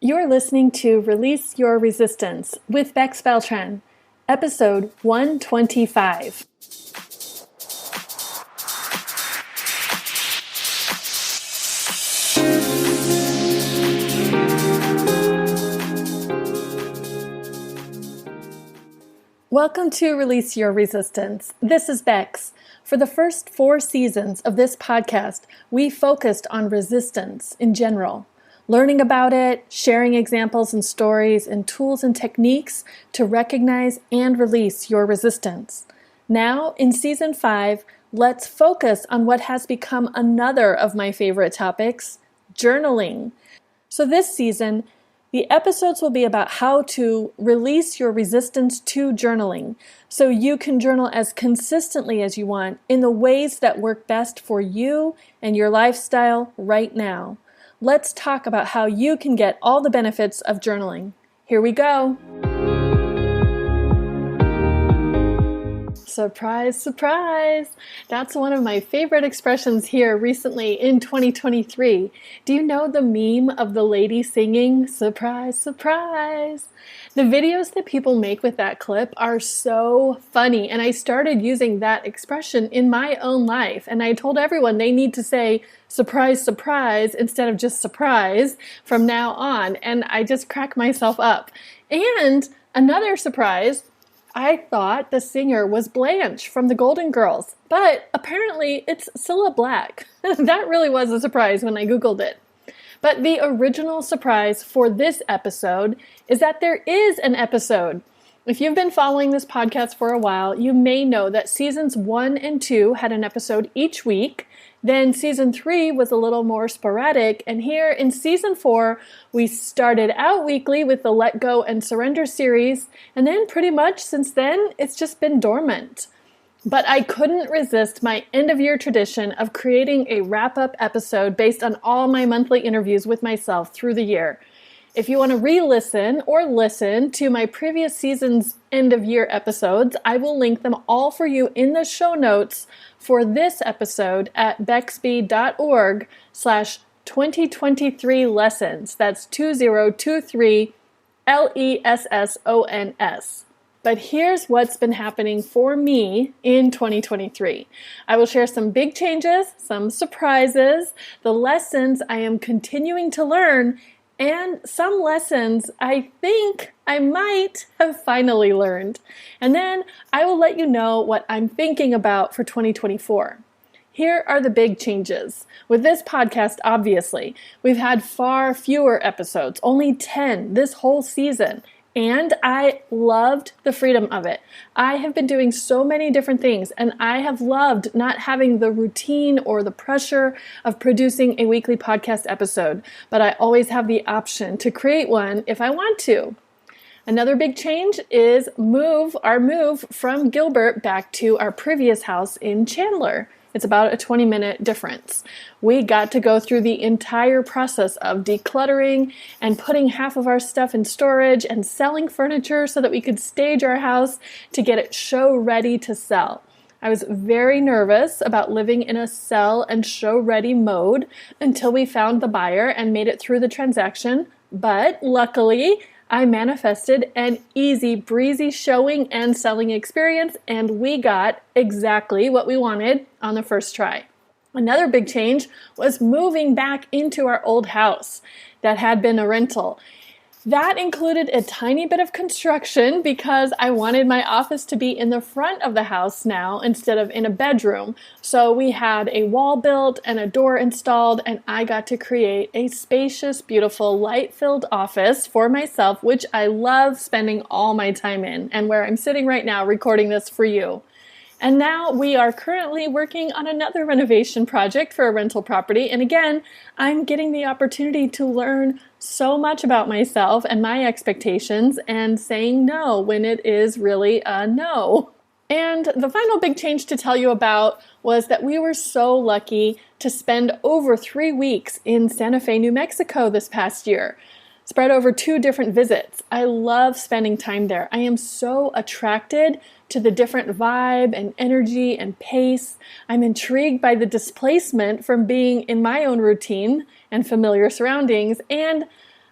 You're listening to Release Your Resistance with Bex Beltran, episode 125. Welcome to Release Your Resistance. This is Bex. For the first 4 seasons of this podcast, we focused on resistance in general. Learning about it, sharing examples and stories, and tools and techniques to recognize and release your resistance. Now, in Season 5, let's focus on what has become another of my favorite topics, journaling. So this season, the episodes will be about how to release your resistance to journaling so you can journal as consistently as you want in the ways that work best for you and your lifestyle right now. Let's talk about how you can get all the benefits of journaling. Here we go. Surprise, surprise! That's one of my favorite expressions here recently in 2023. Do you know the meme of the lady singing, surprise, surprise? The videos that people make with that clip are so funny, and I started using that expression in my own life, and I told everyone they need to say surprise, surprise instead of just surprise from now on, and I just crack myself up. And another surprise, I thought the singer was Blanche from the Golden Girls, but apparently it's Cilla Black. That really was a surprise when I Googled it. But the original surprise for this episode is that there is an episode. If you've been following this podcast for a while, you may know that seasons 1 and 2 had an episode each week. Then season 3 was a little more sporadic, and here in season 4, we started out weekly with the Let Go and Surrender series, and then pretty much since then, it's just been dormant. But I couldn't resist my end-of-year tradition of creating a wrap-up episode based on all my monthly interviews with myself through the year. If you want to re-listen or listen to my previous season's end-of-year episodes, I will link them all for you in the show notes for this episode at bexb.org/2023 lessons. That's 2023 LESSONS. But here's what's been happening for me in 2023. I will share some big changes, some surprises, the lessons I am continuing to learn, and some lessons I think I might have finally learned. And then I will let you know what I'm thinking about for 2024. Here are the big changes. With this podcast, obviously, we've had far fewer episodes, only 10 this whole season. And I loved the freedom of it. I have been doing so many different things, and I have loved not having the routine or the pressure of producing a weekly podcast episode, but I always have the option to create one if I want to. Another big change is our move from Gilbert back to our previous house in Chandler. It's about a 20-minute difference. We got to go through the entire process of decluttering and putting half of our stuff in storage and selling furniture so that we could stage our house to get it show ready to sell. I was very nervous about living in a sell and show ready mode until we found the buyer and made it through the transaction, but luckily, I manifested an easy breezy showing and selling experience, and we got exactly what we wanted on the first try. Another big change was moving back into our old house that had been a rental. That included a tiny bit of construction because I wanted my office to be in the front of the house now instead of in a bedroom. So we had a wall built and a door installed, and I got to create a spacious, beautiful, light-filled office for myself, which I love spending all my time in, and where I'm sitting right now recording this for you. And now we are currently working on another renovation project for a rental property. And again, I'm getting the opportunity to learn so much about myself and my expectations and saying no when it is really a no. And the final big change to tell you about was that we were so lucky to spend over 3 weeks in Santa Fe, New Mexico this past year, spread over 2 different visits. I love spending time there. I am so attracted to the different vibe and energy and pace. I'm intrigued by the displacement from being in my own routine and familiar surroundings, and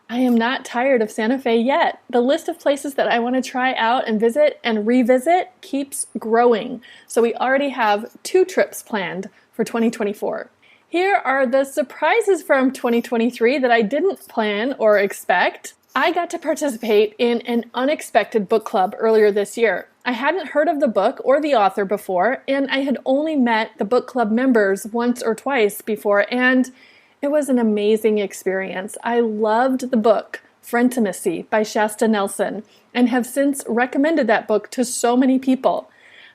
I am not tired of Santa Fe yet. The list of places that I want to try out and visit and revisit keeps growing. So we already have 2 trips planned for 2024. Here are the surprises from 2023 that I didn't plan or expect. I got to participate in an unexpected book club earlier this year. I hadn't heard of the book or the author before, and I had only met the book club members once or twice before, and it was an amazing experience. I loved the book, Frientimacy by Shasta Nelson, and have since recommended that book to so many people.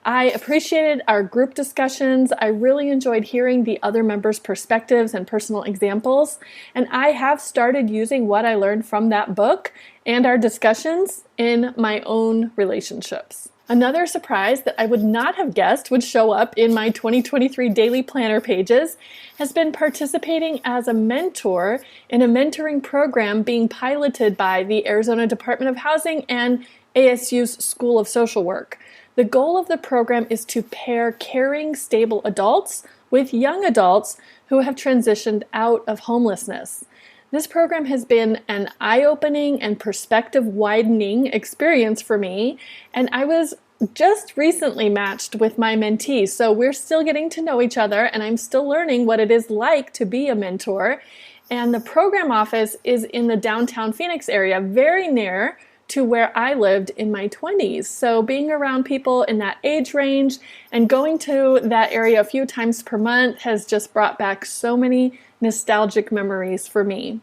I appreciated our group discussions. I really enjoyed hearing the other members' perspectives and personal examples, and I have started using what I learned from that book and our discussions in my own relationships. Another surprise that I would not have guessed would show up in my 2023 daily planner pages has been participating as a mentor in a mentoring program being piloted by the Arizona Department of Housing and ASU's School of Social Work. The goal of the program is to pair caring, stable adults with young adults who have transitioned out of homelessness. This program has been an eye-opening and perspective-widening experience for me, and I was just recently matched with my mentee, so we're still getting to know each other, and I'm still learning what it is like to be a mentor. And the program office is in the downtown Phoenix area, very near to where I lived in my 20s. So being around people in that age range and going to that area a few times per month has just brought back so many nostalgic memories for me.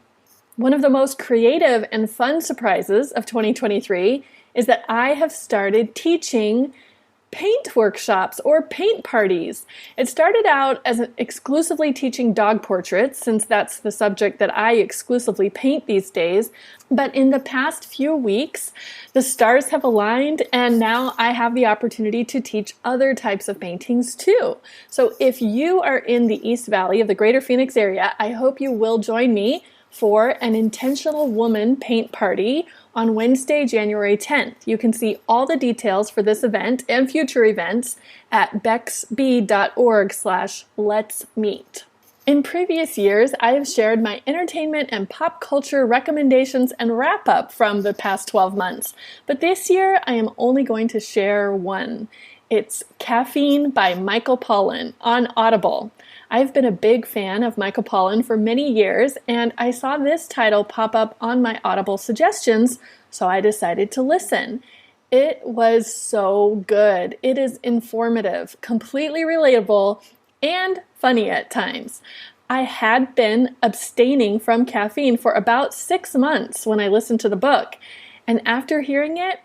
One of the most creative and fun surprises of 2023 is that I have started teaching paint workshops or paint parties. It started out as exclusively teaching dog portraits, since that's the subject that I exclusively paint these days. But in the past few weeks, the stars have aligned, and now I have the opportunity to teach other types of paintings too. So if you are in the East Valley of the Greater Phoenix area, I hope you will join me for an Intentional Woman paint party on Wednesday, January 10th. You can see all the details for this event and future events at bexb.org/letsmeet. In previous years, I have shared my entertainment and pop culture recommendations and wrap-up from the past 12 months, but this year I am only going to share one. It's Caffeine by Michael Pollan on Audible. I've been a big fan of Michael Pollan for many years, and I saw this title pop up on my Audible suggestions, so I decided to listen. It was so good. It is informative, completely relatable, and funny at times. I had been abstaining from caffeine for about 6 months when I listened to the book, and after hearing it,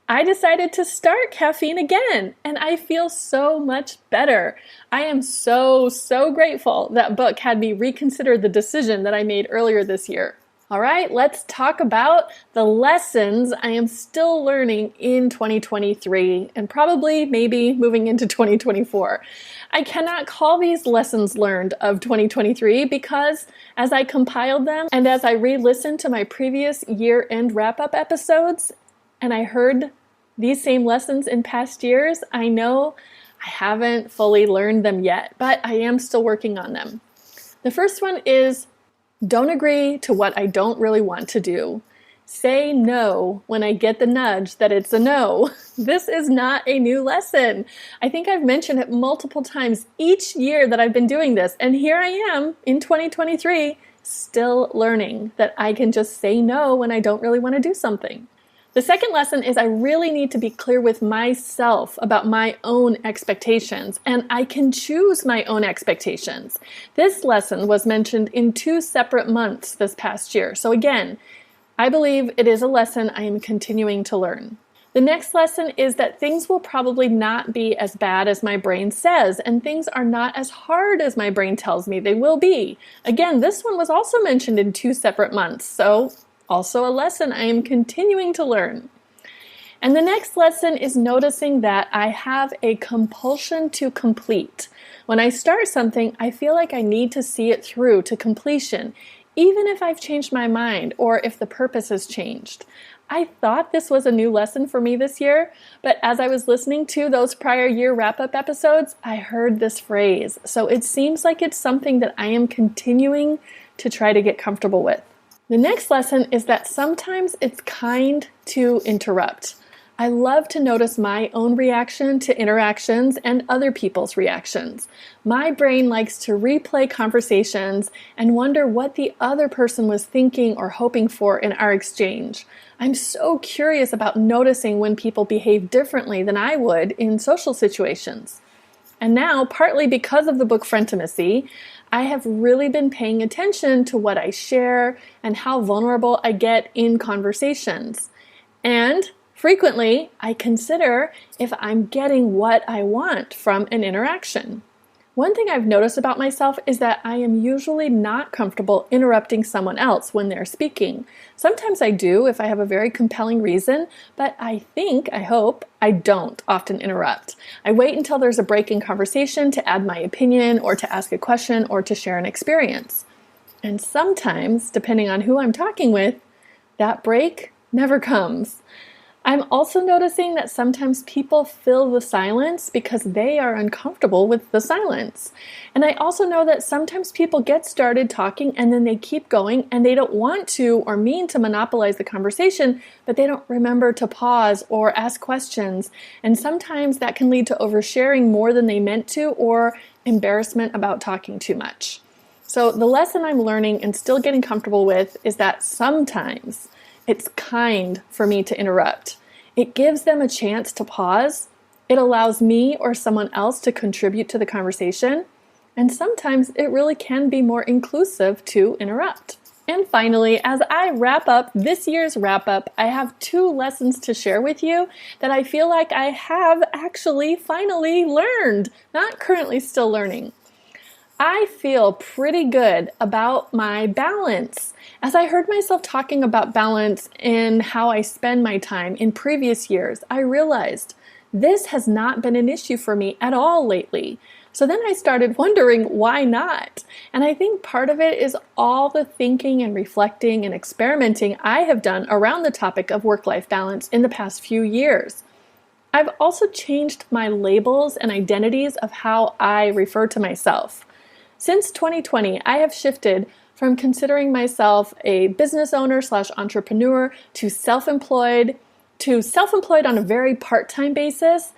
I decided to start caffeine again, and I feel so much better. I am so grateful that book had me reconsider the decision that I made earlier this year. All right, let's talk about the lessons I am still learning in 2023 and probably maybe moving into 2024. I cannot call these lessons learned of 2023 because as I compiled them and as I re-listened to my previous year-end wrap-up episodes, and I heard these same lessons in past years, I know I haven't fully learned them yet, but I am still working on them. The first one is, don't agree to what I don't really want to do. Say no when I get the nudge that it's a no. This is not a new lesson. I think I've mentioned it multiple times each year that I've been doing this, and here I am in 2023 still learning that I can just say no when I don't really want to do something. The second lesson is I really need to be clear with myself about my own expectations, and I can choose my own expectations. This lesson was mentioned in 2 separate months this past year. So again, I believe it is a lesson I am continuing to learn. The next lesson is that things will probably not be as bad as my brain says, and things are not as hard as my brain tells me they will be. Again, this one was also mentioned in 2 separate months, so also a lesson I am continuing to learn. And the next lesson is noticing that I have a compulsion to complete. When I start something, I feel like I need to see it through to completion, even if I've changed my mind or if the purpose has changed. I thought this was a new lesson for me this year, but as I was listening to those prior year wrap-up episodes, I heard this phrase. So it seems like it's something that I am continuing to try to get comfortable with. The next lesson is that sometimes it's kind to interrupt. I love to notice my own reaction to interactions and other people's reactions. My brain likes to replay conversations and wonder what the other person was thinking or hoping for in our exchange. I'm so curious about noticing when people behave differently than I would in social situations. And now, partly because of the book Frientimacy, I have really been paying attention to what I share and how vulnerable I get in conversations. And frequently, I consider if I'm getting what I want from an interaction. One thing I've noticed about myself is that I am usually not comfortable interrupting someone else when they're speaking. Sometimes I do if I have a very compelling reason, but I hope, I don't often interrupt. I wait until there's a break in conversation to add my opinion or to ask a question or to share an experience. And sometimes, depending on who I'm talking with, that break never comes. I'm also noticing that sometimes people fill the silence because they are uncomfortable with the silence. And I also know that sometimes people get started talking and then they keep going and they don't want to or mean to monopolize the conversation, but they don't remember to pause or ask questions. And sometimes that can lead to oversharing more than they meant to or embarrassment about talking too much. So the lesson I'm learning and still getting comfortable with is that sometimes it's kind for me to interrupt. It gives them a chance to pause. It allows me or someone else to contribute to the conversation. And sometimes it really can be more inclusive to interrupt. And finally, as I wrap up this year's wrap up, I have 2 lessons to share with you that I feel like I have actually finally learned, not currently still learning. I feel pretty good about my balance. As I heard myself talking about balance in how I spend my time in previous years, I realized this has not been an issue for me at all lately. So then I started wondering why not? And I think part of it is all the thinking and reflecting and experimenting I have done around the topic of work-life balance in the past few years. I've also changed my labels and identities of how I refer to myself. Since 2020, I have shifted from considering myself a business owner / entrepreneur to self-employed on a very part-time basis,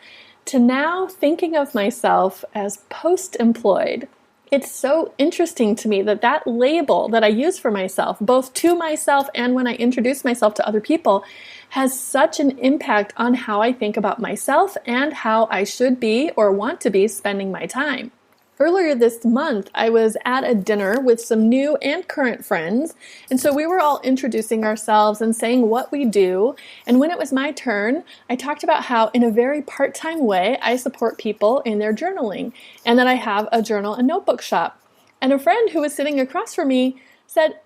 to now thinking of myself as post-employed. It's so interesting to me that that label that I use for myself, both to myself and when I introduce myself to other people, has such an impact on how I think about myself and how I should be or want to be spending my time. Earlier this month, I was at a dinner with some new and current friends, and so we were all introducing ourselves and saying what we do, and when it was my turn, I talked about how in a very part-time way I support people in their journaling, and that I have a journal and notebook shop. And a friend who was sitting across from me said,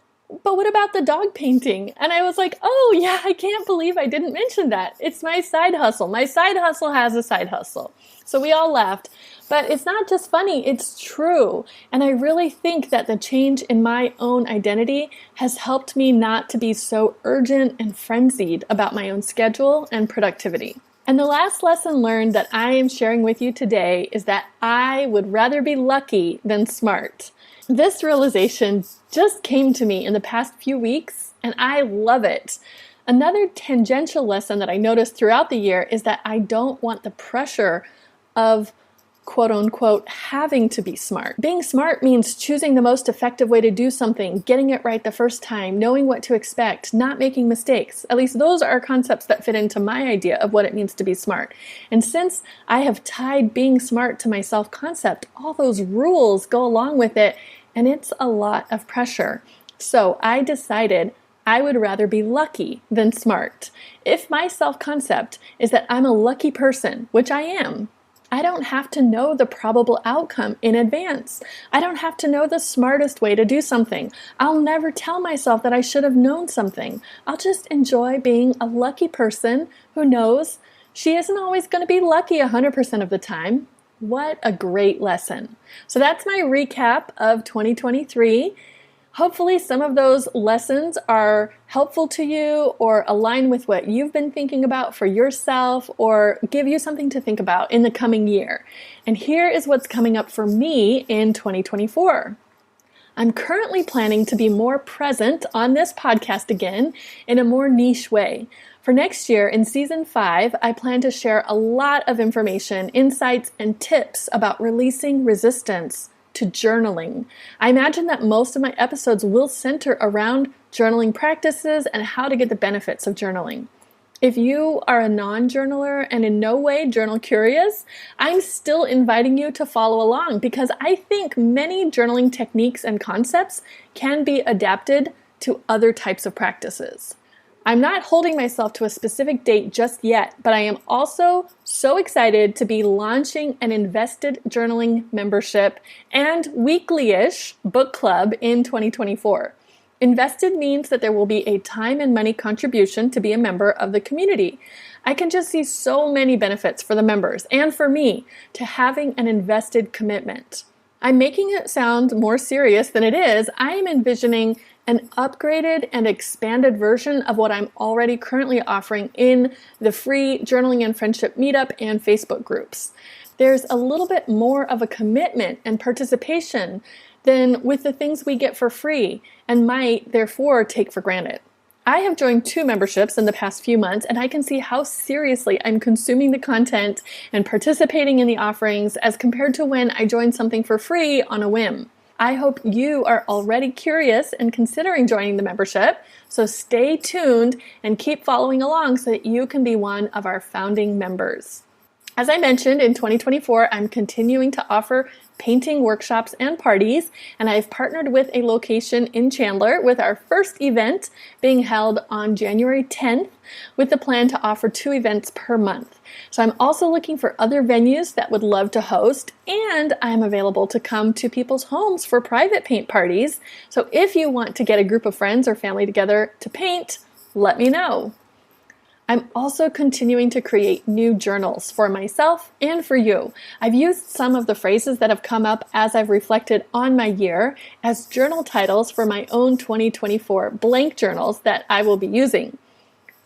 "But what about the dog painting?" And I was like, "Oh yeah, I can't believe I didn't mention that. It's my side hustle. My side hustle has a side hustle." So we all laughed. But it's not just funny, it's true. And I really think that the change in my own identity has helped me not to be so urgent and frenzied about my own schedule and productivity. And the last lesson learned that I am sharing with you today is that I would rather be lucky than smart. This realization just came to me in the past few weeks, and I love it. Another tangential lesson that I noticed throughout the year is that I don't want the pressure of quote unquote having to be smart. Being smart means choosing the most effective way to do something, getting it right the first time, knowing what to expect, not making mistakes. At least those are concepts that fit into my idea of what it means to be smart. And since I have tied being smart to my self-concept, all those rules go along with it, and it's a lot of pressure. So I decided I would rather be lucky than smart. If my self-concept is that I'm a lucky person, which I am, I don't have to know the probable outcome in advance. I don't have to know the smartest way to do something. I'll never tell myself that I should have known something. I'll just enjoy being a lucky person who knows she isn't always going to be lucky 100% of the time. What a great lesson. So that's my recap of 2023. Hopefully some of those lessons are helpful to you or align with what you've been thinking about for yourself or give you something to think about in the coming year. And here is what's coming up for me in 2024. I'm currently planning to be more present on this podcast again in a more niche way. For next year, in Season 5, I plan to share a lot of information, insights, and tips about releasing resistance to journaling. I imagine that most of my episodes will center around journaling practices and how to get the benefits of journaling. If you are a non-journaler and in no way journal curious, I'm still inviting you to follow along because I think many journaling techniques and concepts can be adapted to other types of practices. I'm not holding myself to a specific date just yet, but I am also so excited to be launching an invested journaling membership and weekly-ish book club in 2024. Invested means that there will be a time and money contribution to be a member of the community. I can just see so many benefits for the members and for me to having an invested commitment. I'm making it sound more serious than it is. I am envisioning an upgraded and expanded version of what I'm already currently offering in the free Journaling and Friendship Meetup and Facebook groups. There's a little bit more of a commitment and participation than with the things we get for free and might therefore take for granted. I have joined 2 memberships in the past few months, and I can see how seriously I'm consuming the content and participating in the offerings as compared to when I joined something for free on a whim. I hope you are already curious and considering joining the membership, so stay tuned and keep following along so that you can be one of our founding members. As I mentioned, in 2024, I'm continuing to offer painting workshops and parties, and I've partnered with a location in Chandler with our first event being held on January 10th with the plan to offer 2 events per month. So I'm also looking for other venues that would love to host, and I'm available to come to people's homes for private paint parties. So if you want to get a group of friends or family together to paint, let me know. I'm also continuing to create new journals for myself and for you. I've used some of the phrases that have come up as I've reflected on my year as journal titles for my own 2024 blank journals that I will be using.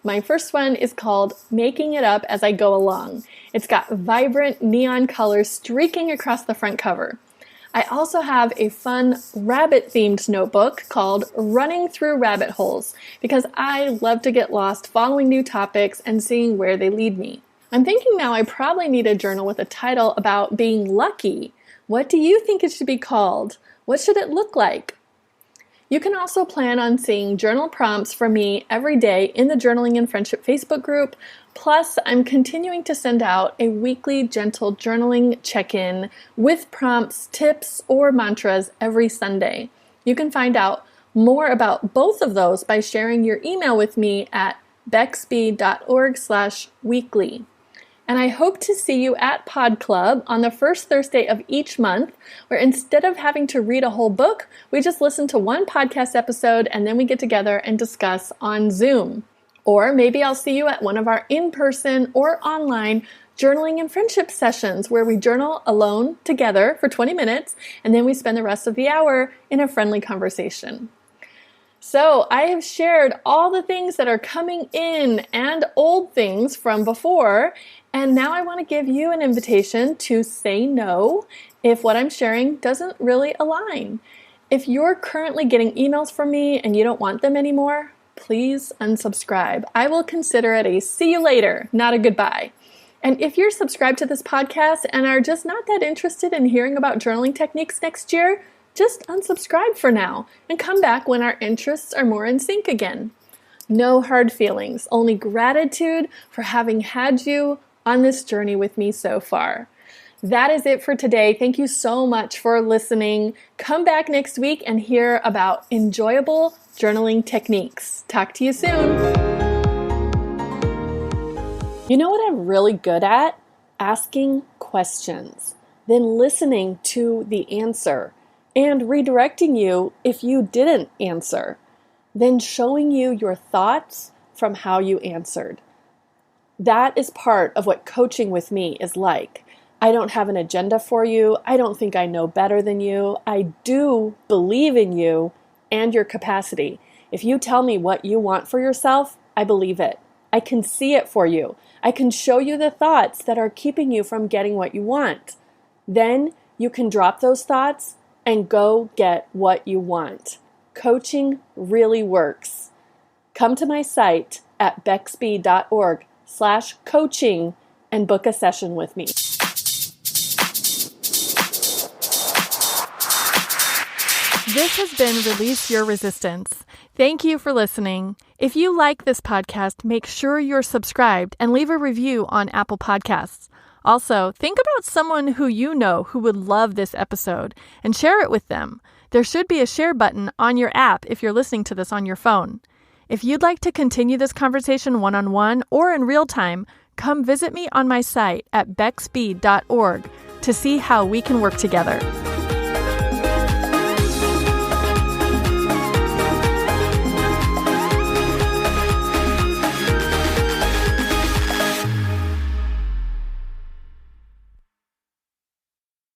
My first one is called Making It Up As I Go Along. It's got vibrant neon colors streaking across the front cover. I also have a fun rabbit-themed notebook called Running Through Rabbit Holes because I love to get lost following new topics and seeing where they lead me. I'm thinking now I probably need a journal with a title about being lucky. What do you think it should be called? What should it look like? You can also plan on seeing journal prompts from me every day in the Journaling and Friendship Facebook group. Plus, I'm continuing to send out a weekly gentle journaling check-in with prompts, tips, or mantras every Sunday. You can find out more about both of those by sharing your email with me at bexby.org/weekly. And I hope to see you at Pod Club on the first Thursday of each month, where instead of having to read a whole book, we just listen to one podcast episode and then we get together and discuss on Zoom. Or maybe I'll see you at one of our in-person or online journaling and friendship sessions where we journal alone together for 20 minutes and then we spend the rest of the hour in a friendly conversation. So I have shared all the things that are coming in and old things from before, and now I want to give you an invitation to say no if what I'm sharing doesn't really align. If you're currently getting emails from me and you don't want them anymore, please unsubscribe. I will consider it a see you later, not a goodbye. And if you're subscribed to this podcast and are just not that interested in hearing about journaling techniques next year, just unsubscribe for now and come back when our interests are more in sync again. No hard feelings, only gratitude for having had you on this journey with me so far. That is it for today. Thank you so much for listening. Come back next week and hear about enjoyable journaling techniques. Talk to you soon. You know what I'm really good at? Asking questions, then listening to the answer and redirecting you if you didn't answer, then showing you your thoughts from how you answered. That is part of what coaching with me is like. I don't have an agenda for you. I don't think I know better than you. I do believe in you and your capacity. If you tell me what you want for yourself, I believe it. I can see it for you. I can show you the thoughts that are keeping you from getting what you want. Then you can drop those thoughts and go get what you want. Coaching really works. Come to my site at bexb.org/coaching and book a session with me. This has been Release Your Resistance. Thank you for listening. If you like this podcast, make sure you're subscribed and leave a review on Apple Podcasts. Also, think about someone who you know who would love this episode and share it with them. There should be a share button on your app if you're listening to this on your phone. If you'd like to continue this conversation one-on-one or in real time, come visit me on my site at bexb.org to see how we can work together.